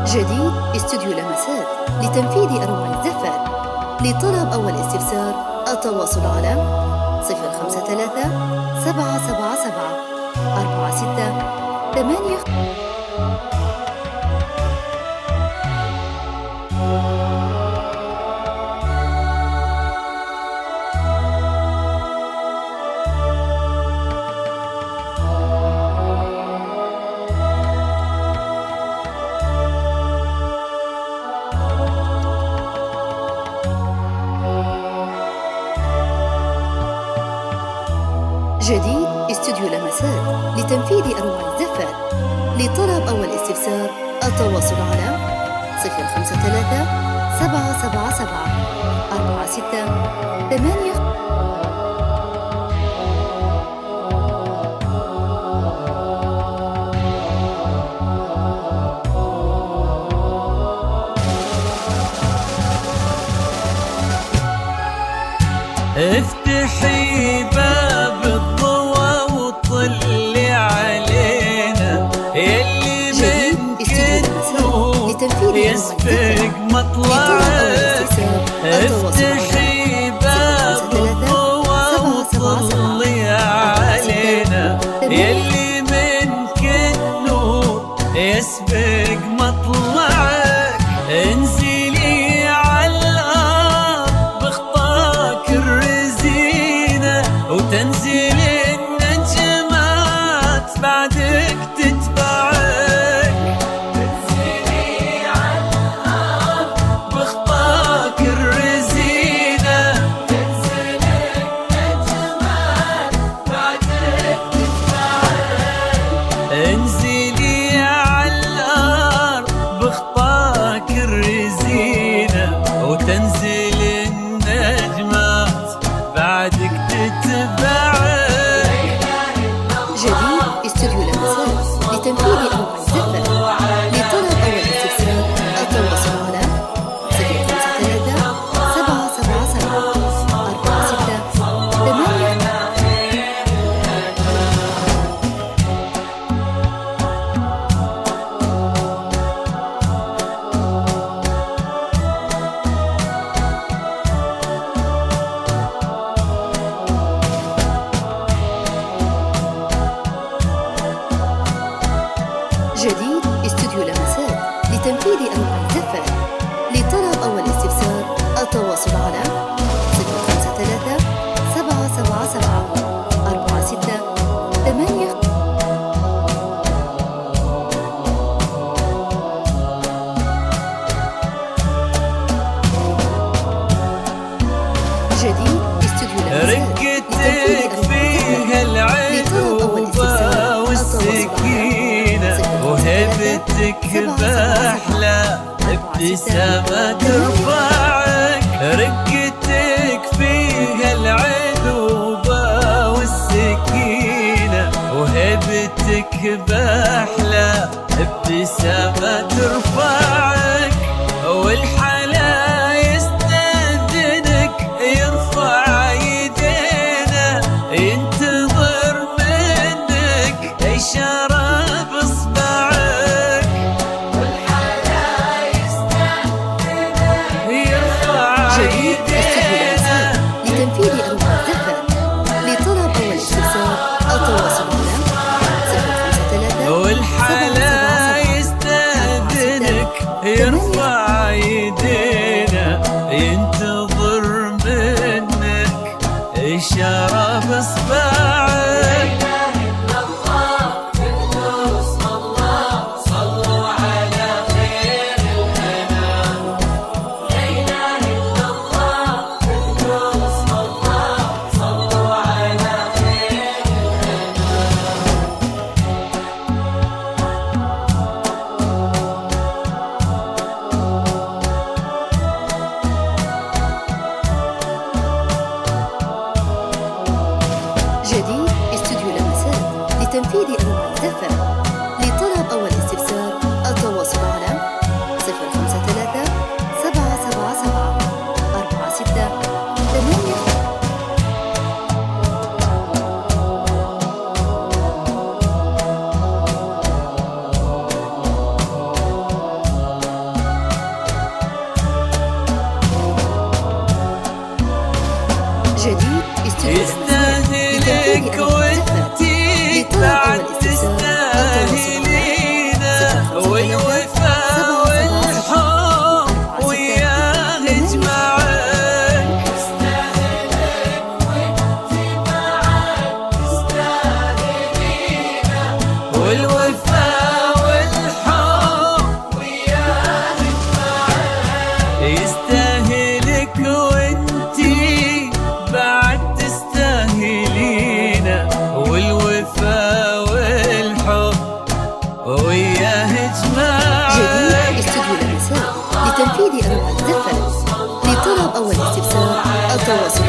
جديد استوديو لمسات لتنفيذ أروع الزفات. لطلب أو الاستفسار التواصل على 053 777 46 8. جديد استوديو لمسات لتنفيذ أروع الزفات. لطلب أو الاستفسار التواصل على 053 777 46 8. افتحي باب الضوى وطلي علينا يلي من كنه يسبق مطلعك. افتحي باب الضوى وطلي علينا يلي من كنه يسبق مطلعك. انزلي على الارض بخطاك الرزينة وتنزل النجمات بعدك تتبعك. انزلي على الارض بخطاك الرزينة تنزل النجمات بعدك تتبعك. انزلي على الارض بخطاك الرزينة وتنزل النجمات بعدك تتبعك. جديد استوديو لمسات لتنفيذ أروع الزفات. لطلب أو الاستفسار التواصل على 053 777 46 8. جديد استوديو لمسات لتنفيذ أروع الزفات. لطلب أو الاستفسار التواصل على 053 777 46 8. جديد استوديو لمسات رقتك فيها العذوبة والسكينة وهبتك بأحلى ابتسامة ترفعك. رقتك فيها العذوبة والسكينة وهبتك بأحلى ابتسامة ترفعك. والحلا يستأذنك يرفع يدينا ينتظر منك إشارة بإصبعك. والحلا يستأذنك يرفع يدينا لتنفيذ أروع الزفات. لطلب أو الاستفسار التواصل على 053 والحلا يستأذنك يرفع يدينا ينتظر منك إشارة بإصبعك. لتنفيذ أنواع الزفة. لطلب أو الاستفسار التواصل على 053 777 46 جديد يستاهلك وانتي بعد تستاهلينا والوفاء والحب وياه يجمعك يستاهلك وانتي بعد تستاهلينا والوفاء والحب وياه يجمعك يستاهلك وانتي بعد تستاهلينا والوفاء والحب وياه يجمعك. جديد استوديو لمسات لتنفيذ أنواع الزفة. لطلب أو الاستفسار التواصل